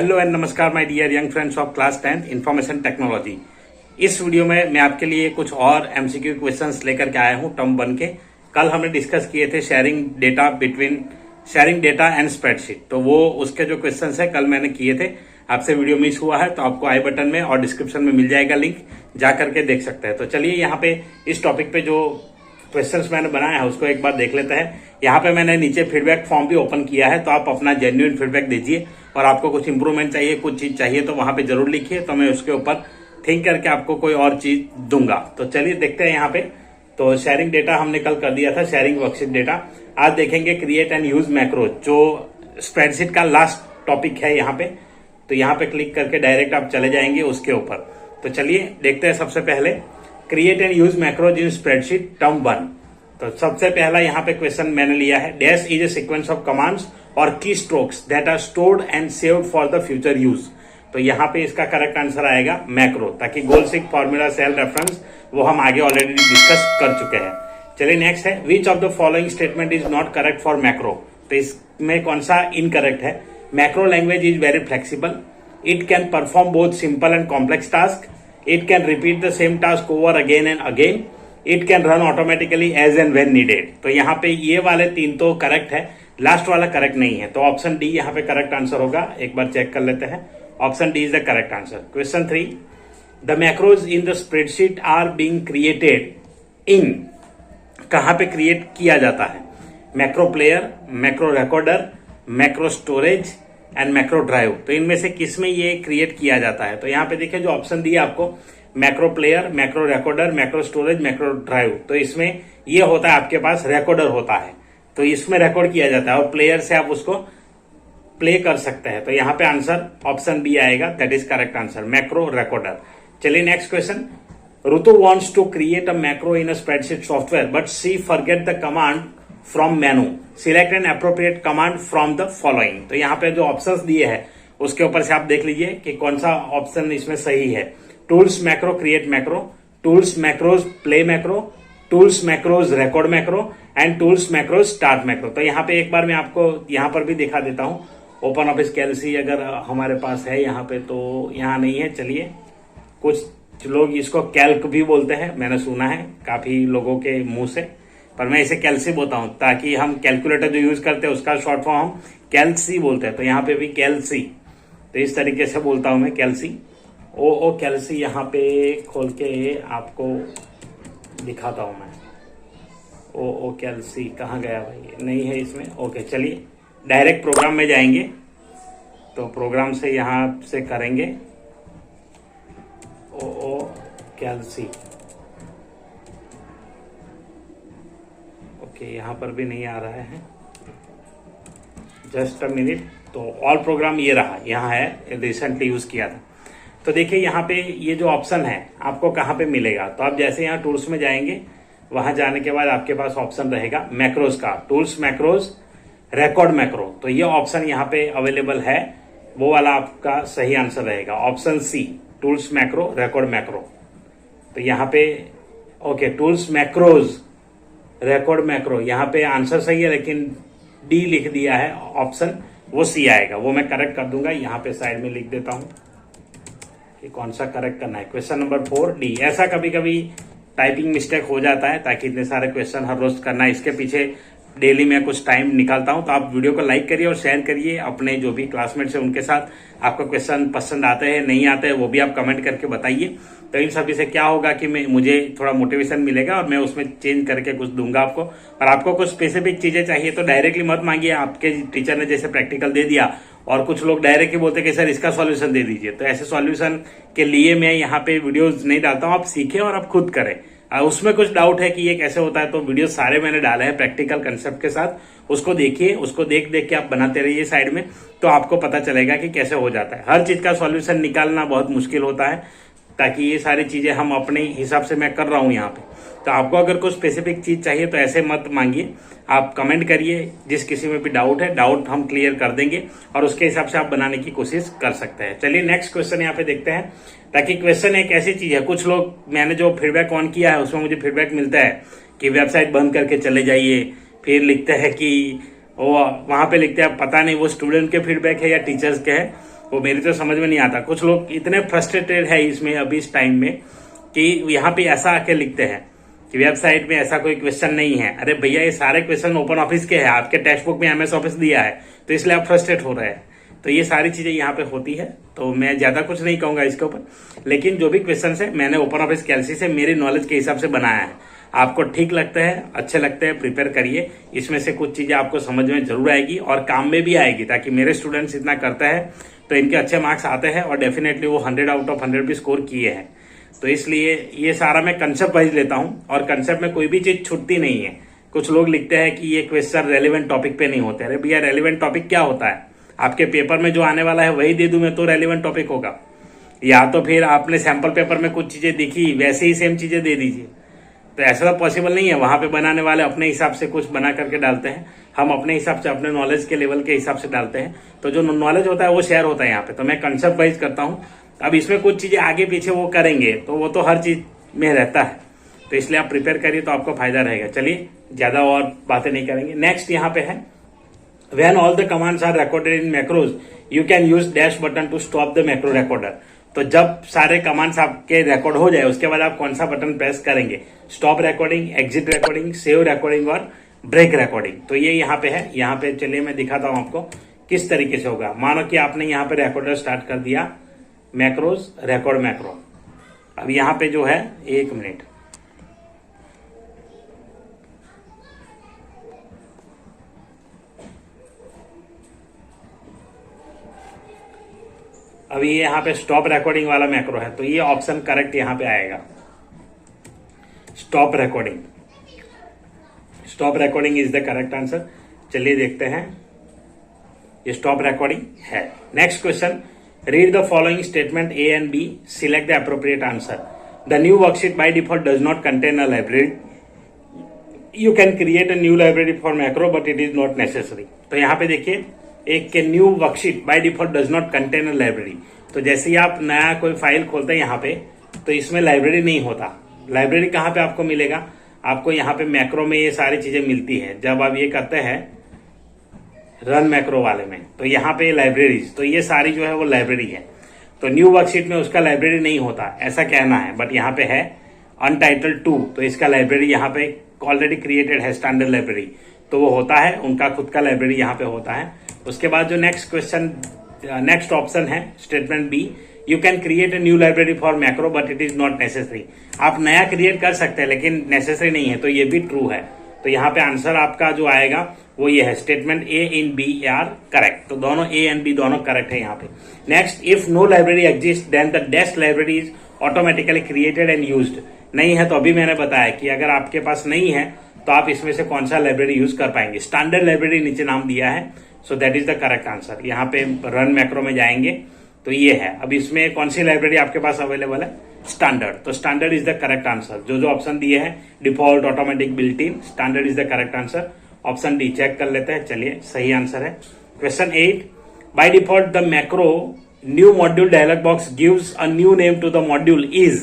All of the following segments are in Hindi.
हेलो एंड नमस्कार my dear young friends of class 10th information technology. इस वीडियो में मैं आपके लिए कुछ और एमसीक्यू क्वेश्चंस लेकर के आया हूं टर्म 1 के। कल हमने डिस्कस किए थे शेयरिंग डेटा एंड स्प्रेडशीट, तो वो उसके जो क्वेश्चंस है कल मैंने किए थे। आपसे वीडियो मिस हुआ है तो आपको आई बटन में और डिस्क्रिप्शन में मिल जाएगा लिंक, जा करके देख सकते हैं। तो चलिए यहाँ पे इस टॉपिक पे जो क्वेश्चंस मैंने बनाया है उसको एक बार देख लेते हैं। यहाँ पे मैंने नीचे फीडबैक फॉर्म भी ओपन किया है, तो आप अपना जेन्युइन फीडबैक दीजिए और आपको कुछ इंप्रूवमेंट चाहिए, कुछ चीज चाहिए तो वहां पे जरूर लिखिए, तो मैं उसके ऊपर थिंक करके आपको कोई और चीज दूंगा। तो चलिए देखते हैं यहाँ पे। तो शेयरिंग डेटा हमने कल कर दिया था, शेयरिंग वर्कशीट डेटा। आज देखेंगे क्रिएट एंड यूज मैक्रो, जो स्प्रेडशीट का लास्ट टॉपिक है यहाँ पे। तो यहाँ पे क्लिक करके डायरेक्ट आप चले जाएंगे उसके ऊपर। तो चलिए देखते हैं। सबसे पहले create and use macros in spreadsheet term 1। तो सबसे पहला यहाँ पे क्वेश्चन मैंने लिया है, dash is a sequence of commands और key strokes that are stored and saved for the future use. तो यहाँ पे इसका करेक्ट आंसर आएगा मैक्रो, ताकि goal seek formula cell reference वो हम आगे ऑलरेडी डिस्कस कर चुके हैं। चलिए नेक्स्ट है, which of the following statement is not correct for macro. तो इसमें कौन सा इनकरेक्ट है? Macro language is very flexible, it can perform both simple and complex task, it can repeat the same task over again and again, it can run automatically as and when needed. तो यहाँ पे ये वाले तीन तो करेक्ट है, लास्ट वाला करेक्ट नहीं है। तो ऑप्शन डी यहाँ पे करेक्ट आंसर होगा। एक बार चेक कर लेते हैं, option D is the correct answer. Question 3, the macros in the spreadsheet are being created in, कहां पे क्रिएट किया जाता है? Macro player, macro recorder, macro storage and macro drive. तो इनमें से किस में ये क्रिएट किया जाता है? तो यहाँ पे देखिए जो ऑप्शन दिया आपको, macro player, macro recorder, macro storage, macro drive. तो इसमें ये होता है आपके पास रिकॉर्डर होता है, तो इसमें रिकॉर्ड किया जाता है और प्लेयर से आप उसको प्ले कर सकते हैं। तो यहाँ पे आंसर ऑप्शन बी आएगा, that is correct answer, macro recorder. चलिए next question, Ritu wants to create a macro in a spreadsheet software but she forget the command from menu, select an appropriate command from the following. तो यहाँ पे जो ऑप्शंस दिए हैं उसके ऊपर से आप देख लीजिए कि कौन सा ऑप्शन इसमें सही है। Tools macro create macro, tools macros play macro, tools macros record macro and tools macros start macro. तो यहाँ पे एक बार मैं आपको यहाँ पर भी दिखा देता हूँ। ओपन ऑफिस कैलसी अगर हमारे पास है यहाँ पे, तो यहाँ नहीं है। चलिए, कुछ लोग इसको कैल्क भी बोलते हैं, मैंने सुना है काफी लोगों के मुंह से, पर मैं इसे कैल्सी बोलता हूँ, ताकि हम कैलकुलेटर जो यूज करते हैं उसका शॉर्ट फॉर्म हम कैल्सी बोलते हैं। तो यहाँ पे भी कैल्सी, तो इस तरीके से बोलता हूं मैं, कैल्सी। ओ कैल्सी यहाँ पे खोल के आपको दिखाता हूं मैं। ओ कैल्सी कहाँ गया भाई? नहीं है इसमें। ओके, चलिए डायरेक्ट प्रोग्राम में जाएंगे, तो प्रोग्राम से यहाँ से करेंगे ओ कैल्सी। ओके, यहाँ पर भी नहीं आ रहा है, जस्ट अ मिनट। तो ऑल प्रोग्राम ये रहा, यहाँ है, रिसेंटली यूज किया था। तो देखिए यहाँ पे ये जो ऑप्शन है आपको कहाँ पे मिलेगा? तो आप जैसे यहाँ टूल्स में जाएंगे, वहां जाने के बाद आपके पास ऑप्शन रहेगा मैक्रोज का, टूल्स मैक्रोज रिकॉर्ड मैक्रो। तो ये ऑप्शन यहाँ पे अवेलेबल है, वो वाला आपका सही आंसर रहेगा, option C, tools macro record macro. तो यहाँ पे okay, tools macros record macro, यहाँ पे आंसर सही है, लेकिन डी लिख दिया है ऑप्शन, वो सी आएगा। वो मैं करेक्ट कर दूंगा, यहाँ पे साइड में लिख देता हूं कि कौन सा करेक्ट करना है। Question number 4 D. ऐसा कभी कभी टाइपिंग मिस्टेक हो जाता है, ताकि इतने सारे क्वेश्चन हर रोज करना है, इसके पीछे डेली मैं कुछ टाइम निकालता हूं। तो आप वीडियो को लाइक करिए और शेयर करिए अपने जो भी क्लासमेट्स हैं उनके साथ। आपको क्वेश्चन पसंद आते हैं, नहीं आते हैं, वो भी आप कमेंट करके बताइए। तो इन सभी से क्या होगा कि मुझे थोड़ा मोटिवेशन मिलेगा और मैं उसमें चेंज करके कुछ दूंगा आपको। और आपको कुछ स्पेसिफिक चीजें चाहिए तो डायरेक्टली मत मांगिए, आपके टीचर ने जैसे प्रैक्टिकल दे दिया और कुछ लोग डायरेक्टली बोलते कि सर इसका सॉल्यूशन दे दीजिए। तो ऐसे सॉल्यूशन के लिए मैं यहाँ पे वीडियोस नहीं डालता हूँ, आप सीखें और आप खुद करें। उसमें कुछ डाउट है कि ये कैसे होता है, तो वीडियो सारे मैंने डाले हैं प्रैक्टिकल कंसेप्ट के साथ, उसको देखिए, उसको देख के आप बनाते रहिए साइड में, तो आपको पता चलेगा कि कैसे हो जाता है। हर चीज का सॉल्यूशन निकालना बहुत मुश्किल होता है, ताकि ये सारी चीजें हम अपने हिसाब से मैं कर रहा हूं यहाँ पे। तो आपको अगर कुछ स्पेसिफिक चीज चाहिए तो ऐसे मत मांगिए, आप कमेंट करिए, जिस किसी में भी डाउट है, डाउट हम क्लियर कर देंगे और उसके हिसाब से आप बनाने की कोशिश कर सकते हैं। चलिए नेक्स्ट क्वेश्चन यहाँ पे देखते हैं, ताकि क्वेश्चन एक ऐसी चीज है, कुछ लोग, मैंने जो फीडबैक ऑन किया है उसमें मुझे फीडबैक मिलता है कि वेबसाइट बंद करके चले जाइए, फिर लिखते हैं कि वो वहां पे लिखते हैं, पता नहीं वो स्टूडेंट के फीडबैक है या टीचर्स के है, वो मेरी तो समझ में नहीं आता। कुछ लोग इतने फ्रस्ट्रेटेड है इसमें अभी इस टाइम में कि यहाँ पे ऐसा आके लिखते हैं कि वेबसाइट में ऐसा कोई क्वेश्चन नहीं है। अरे भैया, ये सारे क्वेश्चन ओपन ऑफिस के हैं, आपके टेक्स्ट बुक में एमएस ऑफिस दिया है, तो इसलिए आप फ्रस्ट्रेट हो रहे हैं। तो ये सारी चीजें यहाँ पे होती है। तो मैं ज्यादा कुछ नहीं कहूंगा इसके ऊपर, लेकिन जो भी क्वेश्चन है मैंने ओपन ऑफिस कैलसी से मेरी नॉलेज के हिसाब से बनाया है। आपको ठीक लगता है, अच्छे लगते हैं, प्रिपेयर करिए। इसमें से कुछ चीजें आपको समझ में जरूर आएगी और काम में भी आएगी, ताकि मेरे स्टूडेंट्स इतना करते हैं तो इनके अच्छे मार्क्स आते हैं और डेफिनेटली वो 100 आउट ऑफ 100 भी स्कोर किए हैं। तो इसलिए ये सारा मैं कंसेप्ट वाइज लेता हूं और कंसेप्ट में कोई भी चीज छूटती नहीं है। कुछ लोग लिखते हैं कि ये क्वेश्चन रेलिवेंट टॉपिक पे नहीं होते। अरे भैया, रेलिवेंट टॉपिक क्या होता है? आपके पेपर में जो आने वाला है वही दे दूं मैं तो रेलिवेंट टॉपिक होगा, या तो फिर आपने सैंपल पेपर में कुछ चीजें दिखी वैसे ही सेम चीजें दे दीजिए। तो ऐसा तो पॉसिबल नहीं है। वहां पे बनाने वाले अपने हिसाब से कुछ बना करके डालते हैं, हम अपने हिसाब से अपने नॉलेज के लेवल के हिसाब से डालते हैं। तो जो नॉलेज होता है वो शेयर होता है यहाँ पे। तो मैं कंसेप्ट वाइज करता हूँ। अब इसमें कुछ चीजें आगे पीछे वो करेंगे तो वो तो हर चीज में रहता है। तो इसलिए आप प्रिपेयर करिए तो आपको फायदा रहेगा। चलिए, ज्यादा और बातें नहीं करेंगे। नेक्स्ट यहाँ पे है, when all the commands are recorded in macros you can use dash button to stop the macro recorder. तो जब सारे कमांड्स आपके रिकॉर्ड हो जाए उसके बाद आप कौन सा बटन प्रेस करेंगे? Stop recording, exit recording, save recording और ब्रेक रिकॉर्डिंग। तो ये यहाँ पे है। यहाँ पे चलिए मैं दिखाता हूं आपको किस तरीके से होगा। मानो कि आपने यहाँ पे रिकॉर्डर स्टार्ट कर दिया, मैक्रोज रिकॉर्ड मैक्रो। अब यहाँ पे जो है, एक मिनट, अभी ये यहाँ पे स्टॉप रिकॉर्डिंग वाला मैक्रो है, तो ये ऑप्शन करेक्ट यहाँ पे आएगा, stop recording. Stop recording is the correct answer. चलिए देखते हैं, ये स्टॉप रिकॉर्डिंग है। Next question, read the following statement A and B, select the appropriate answer. The new worksheet by default does not contain a library, you can create a new library for macro but it is not necessary. तो यहाँ पे देखिए, एक के new worksheet by default does not contain a library. तो जैसे ही आप नया कोई फाइल खोलते हैं यहाँ पे, तो इसमें लाइब्रेरी नहीं होता। लाइब्रेरी कहाँ पे आपको मिलेगा? आपको यहाँ पे मैक्रो में ये सारी चीजें मिलती है। जब आप ये करते हैं रन मैक्रो वाले में, तो यहाँ पे लाइब्रेरीज, तो ये सारी जो है वो लाइब्रेरी है। तो न्यू वर्कशीट में उसका लाइब्रेरी नहीं होता, ऐसा कहना है, बट यहाँ पे है अनटाइटल्ड 2, तो इसका लाइब्रेरी यहाँ पे ऑलरेडी क्रिएटेड है, स्टैंडर्ड लाइब्रेरी, तो वो होता है, उनका खुद का लाइब्रेरी यहाँ पे होता है। उसके बाद जो नेक्स्ट क्वेश्चन, नेक्स्ट ऑप्शन है statement B, you can create a new library for macro but it is not necessary. आप नया क्रिएट कर सकते हैं लेकिन नेसेसरी नहीं है, तो ये भी ट्रू है। तो यहाँ पे आंसर आपका जो आएगा वो ये है, statement A in B are correct. तो दोनों ए एंड बी दोनों करेक्ट है यहाँ पे। Next, if no library exist then the dash library is automatically created and used. नहीं है तो अभी मैंने बताया कि अगर आपके पास नहीं है तो आप इसमें से कौन सा लाइब्रेरी यूज कर पाएंगे। स्टैंडर्ड लाइब्रेरी नीचे नाम दिया है, so that is the correct answer. यहाँ पे रन मैक्रो में जाएंगे तो ये है। अब इसमें कौन सी लाइब्रेरी आपके पास अवेलेबल है? स्टैंडर्ड। तो standard is the correct answer. जो जो ऑप्शन दिए हैं, default, automatic, built in, standard is the correct answer. Option D check कर लेते हैं। चलिए, सही आंसर है। Question 8, by default the macro new module dialog box gives a new name to the module is.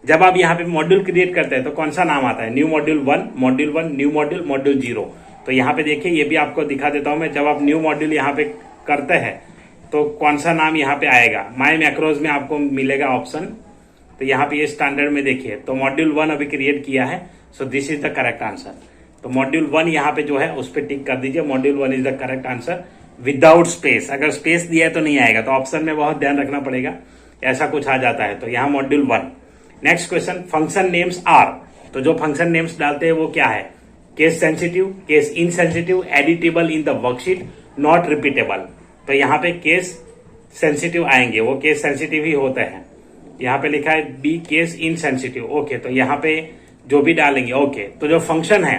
जब आप यहाँ पे मॉड्यूल क्रिएट करते हैं तो कौन सा नाम आता है? New module 1, module 1, new module, module 0। तो यहाँ पे देखिए, ये भी आपको दिखा देता हूं मैं। जब आप न्यू मॉड्यूल यहाँ पे करते हैं तो कौन सा नाम यहाँ पे आएगा? माई मैक्रोज में आपको मिलेगा ऑप्शन। तो यहाँ पे ये स्टैंडर्ड में देखिए, तो मॉड्यूल 1 अभी क्रिएट किया है, so this is the correct answer. तो मॉड्यूल 1 यहाँ पे जो है उस पर टिक कर दीजिए, module 1 is the correct answer without space. अगर स्पेस दिया है तो नहीं आएगा, तो ऑप्शन में बहुत ध्यान रखना पड़ेगा, ऐसा कुछ आ जाता है। तो यहाँ module 1। Next question, function names are. तो जो फंक्शन नेम्स डालते हैं वो क्या है? Case sensitive, case insensitive, editable in the worksheet, not repeatable. तो यहाँ पे केस सेंसिटिव आएंगे, वो केस सेंसिटिव ही होते हैं। यहाँ पे लिखा है बी केस इनसेंसिटिव। ओके, तो यहाँ पे जो भी डालेंगे, ओके। तो जो फंक्शन है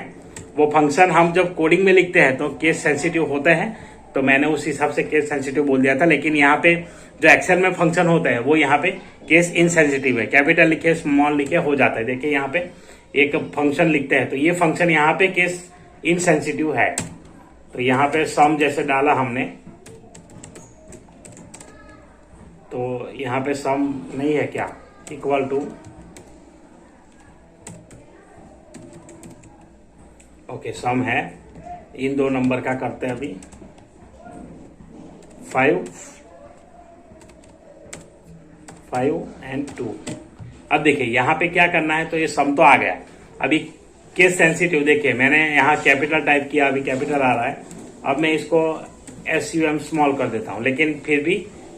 वो फंक्शन हम जब कोडिंग में लिखते हैं तो केस सेंसिटिव होते हैं, तो मैंने उस हिसाब से केस सेंसिटिव बोल दिया था। लेकिन यहाँ पे जो एक्सेल में फंक्शन होता है वो यहाँ पे केस इनसेंसिटिव है, कैपिटल लिखे स्मॉल लिखे हो जाता है। देखिए यहाँ पे एक फंक्शन लिखते हैं तो ये फंक्शन यहाँ पे केस इनसेंसिटिव है। तो यहाँ पे सम जैसे डाला हमने, तो यहाँ पे सम नहीं है क्या? इक्वल टू, ओके, सम है। इन दो नंबर का करते हैं अभी 5 5 and 2। अब देखिए यहाँ पे क्या करना है, तो ये सम तो आ गया। अभी केस सेंसिटिव देखिए, मैंने यहाँ कैपिटल टाइप किया, अभी कैपिटल आ रहा है। अब मैं इसको SUM स्मॉल कर देता हूँ, लेकिन फिर भी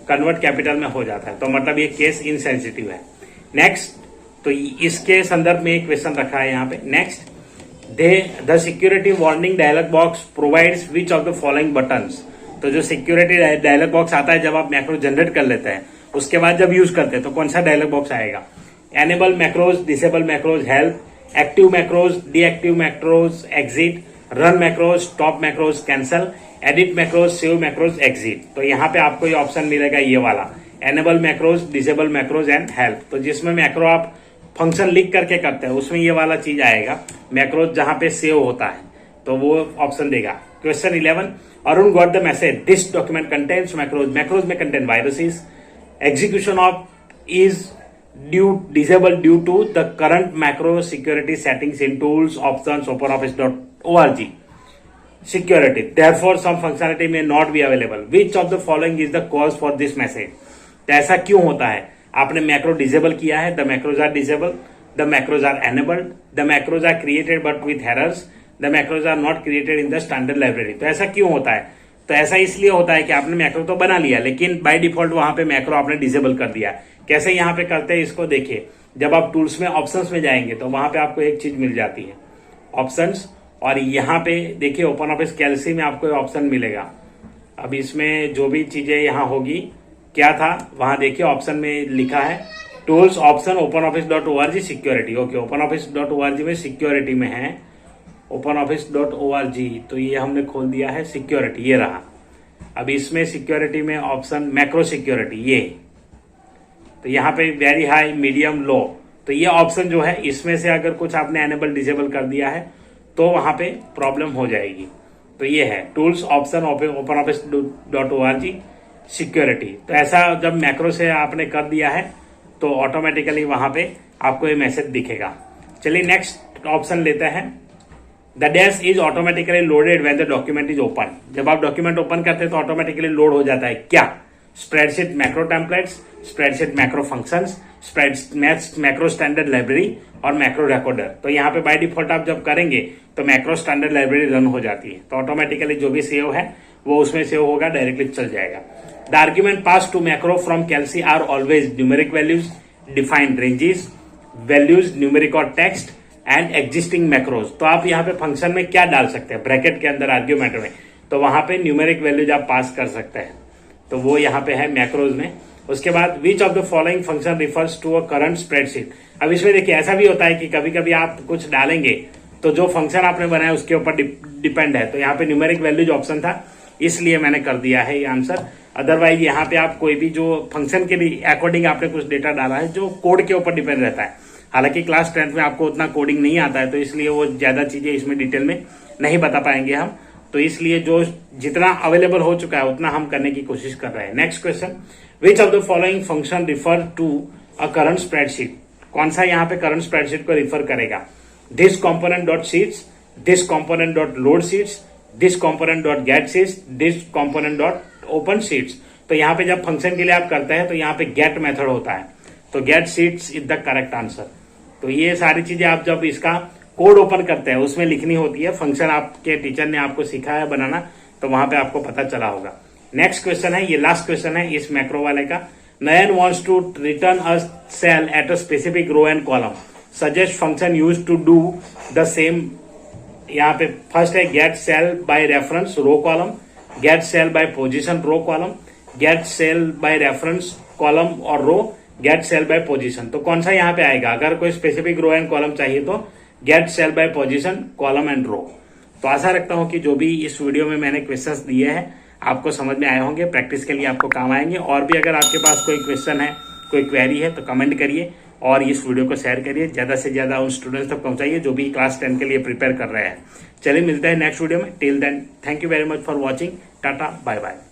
कन्वर्ट कैपिटल में हो जाता है, तो मतलब ये केस इनसेंसिटिव है। नेक्स्ट, तो इसके संदर्भ में एक क्वेश्चन रखा है यहाँ पे। Next, the security warning dialog box provides which of the following buttons. तो जो सिक्योरिटी डायलॉग बॉक्स आता है जब आप मैक्रो जनरेट कर लेते हैं, उसके बाद जब यूज करते हैं तो कौन सा डायलॉग बॉक्स आएगा? Enable macros, disable macros, help, active macros, deactive macros, exit, run macros, stop macros, cancel, edit macros, save macros, exit. तो यहाँ पे आपको ये ऑप्शन मिलेगा, ये वाला enable macros, disable macros and help. तो जिसमें मैक्रो आप फंक्शन लिख करके करते हैं उसमें ये वाला चीज आएगा, मैक्रोज जहां पे सेव होता है तो वो ऑप्शन देगा। Question 11, Arun got the message this document contains macros. Macros में contain viruses, execution of is disable due to the current macro security settings in tools options openoffice.org security, therefore some functionality may not be available, which of the following is the cause for this message। तो ऐसा क्यों होता है? आपने मैक्रो डिसेबल किया है, the macros are disable, the macros are enabled, the macros are created but with errors, the macros are not created in the standard library. तो ऐसा क्यों होता है? तो ऐसा इसलिए होता है कि आपने मैक्रो तो बना लिया, लेकिन बाय डिफॉल्ट वहां पे मैक्रो आपने डिसेबल कर दिया। कैसे यहाँ पे करते हैं इसको देखिए, जब आप टूल्स में ऑप्शंस में जाएंगे तो वहां पे आपको एक चीज मिल जाती है, ऑप्शंस, और यहाँ पे देखिए ओपन ऑफिस कैल्सी में आपको ऑप्शन मिलेगा। अब इसमें जो भी चीजें यहाँ होगी, क्या था वहां देखिए ऑप्शन में लिखा है tools option openoffice.org security. Okay, openoffice.org में सिक्योरिटी में है, openoffice.org, तो ये हमने खोल दिया है सिक्योरिटी, ये रहा। अब इसमें सिक्योरिटी में ऑप्शन मैक्रो सिक्योरिटी, ये तो यहाँ पे वेरी हाई, मीडियम, लो, तो ये ऑप्शन जो है इसमें से अगर कुछ आपने एनेबल डिसेबल कर दिया है तो वहां पे प्रॉब्लम हो जाएगी। तो ये है टूल्स ऑप्शन openoffice.org सिक्योरिटी। तो ऐसा जब मैक्रो से आपने कर दिया है तो ऑटोमेटिकली वहां पे आपको ये मैसेज दिखेगा। चलिए नेक्स्ट ऑप्शन लेते हैं, the dash is automatically loaded when the document is open. जब आप डॉक्यूमेंट ओपन करते हैं तो ऑटोमेटिकली लोड हो जाता है क्या? Spreadsheet macro templates, spreadsheet macro functions, macro standard library और मैक्रो रिकॉर्डर। तो यहाँ पे बाय डिफॉल्ट आप जब करेंगे तो मैक्रो स्टैंडर्ड लाइब्रेरी रन हो जाती है, तो ऑटोमेटिकली जो भी सेव है वो उसमें सेव होगा, डायरेक्टली चल जाएगा। The argument pass to macro from Calc are always numeric values, defined ranges, values, numeric और टेक्स्ट एंड एग्जिस्टिंग मैक्रोज। तो आप यहाँ पे फंक्शन में क्या डाल सकते हैं ब्रैकेट के अंदर आर्ग्यूमेंट में, तो वहां पे न्यूमेरिक वैल्यूज आप पास कर सकते हैं, तो वो यहाँ पे है मैक्रोज में। उसके बाद which of the following function refers to a current spreadsheet. अब इसमें देखिए ऐसा भी होता है कि कभी कभी आप कुछ डालेंगे तो जो फंक्शन आपने बनाया उसके ऊपर डिपेंड है, तो यहाँ पे न्यूमेरिक वैल्यूज ऑप्शन था इसलिए मैंने कर दिया है ये आंसर। अदरवाइज यहाँ पे आप कोई भी जो फंक्शन के अकॉर्डिंग आपने कुछ डेटा डाला है जो कोड के ऊपर डिपेंड रहता है। हालांकि क्लास 10th में आपको उतना कोडिंग नहीं आता है तो इसलिए वो ज्यादा चीजें इसमें डिटेल में नहीं बता पाएंगे हम, तो इसलिए जो जितना अवेलेबल हो चुका है उतना हम करने की कोशिश कर रहे हैं। Next question, which of the following function refer to a current spreadsheet. कौन सा यहाँ पे करंट स्प्रेडशीट को रिफर करेगा? This component dot sheets, this component dot load sheets, this component dot get sheets, this component dot open sheets. तो यहाँ पे जब फंक्शन के लिए आप करते हैं तो यहाँ पे गेट मेथड होता है, तो get sheets is the correct answer. तो ये सारी चीजें आप जब इसका कोड ओपन करते हैं उसमें लिखनी होती है, फंक्शन आपके टीचर ने आपको सिखाया बनाना तो वहां पे आपको पता चला होगा। नेक्स्ट क्वेश्चन है, ये लास्ट क्वेश्चन है इस मैक्रो वाले का। Nayan wants to return a cell at a specific row and column, suggest function use to do the same. यहाँ पे फर्स्ट है get cell by reference row column, get cell by position row column, get cell by reference column और row, get cell by position. तो कौन सा यहाँ पे आएगा? अगर कोई स्पेसिफिक रो एंड कॉलम चाहिए तो get cell by position, column and row. तो आशा रखता हूं कि जो भी इस वीडियो में मैंने क्वेश्चंस दिए हैं आपको समझ में आए होंगे, प्रैक्टिस के लिए आपको काम आएंगे। और भी अगर आपके पास कोई क्वेश्चन है, कोई क्वेरी है तो कमेंट करिए और इस वीडियो को शेयर करिए, ज्यादा से ज्यादा उन स्टूडेंट्स तक पहुंचाइए जो भी क्लास 10 के लिए प्रिपेयर कर रहे हैं। चलिए मिलते हैं नेक्स्ट वीडियो में, till then thank you very much for watching, tata bye bye.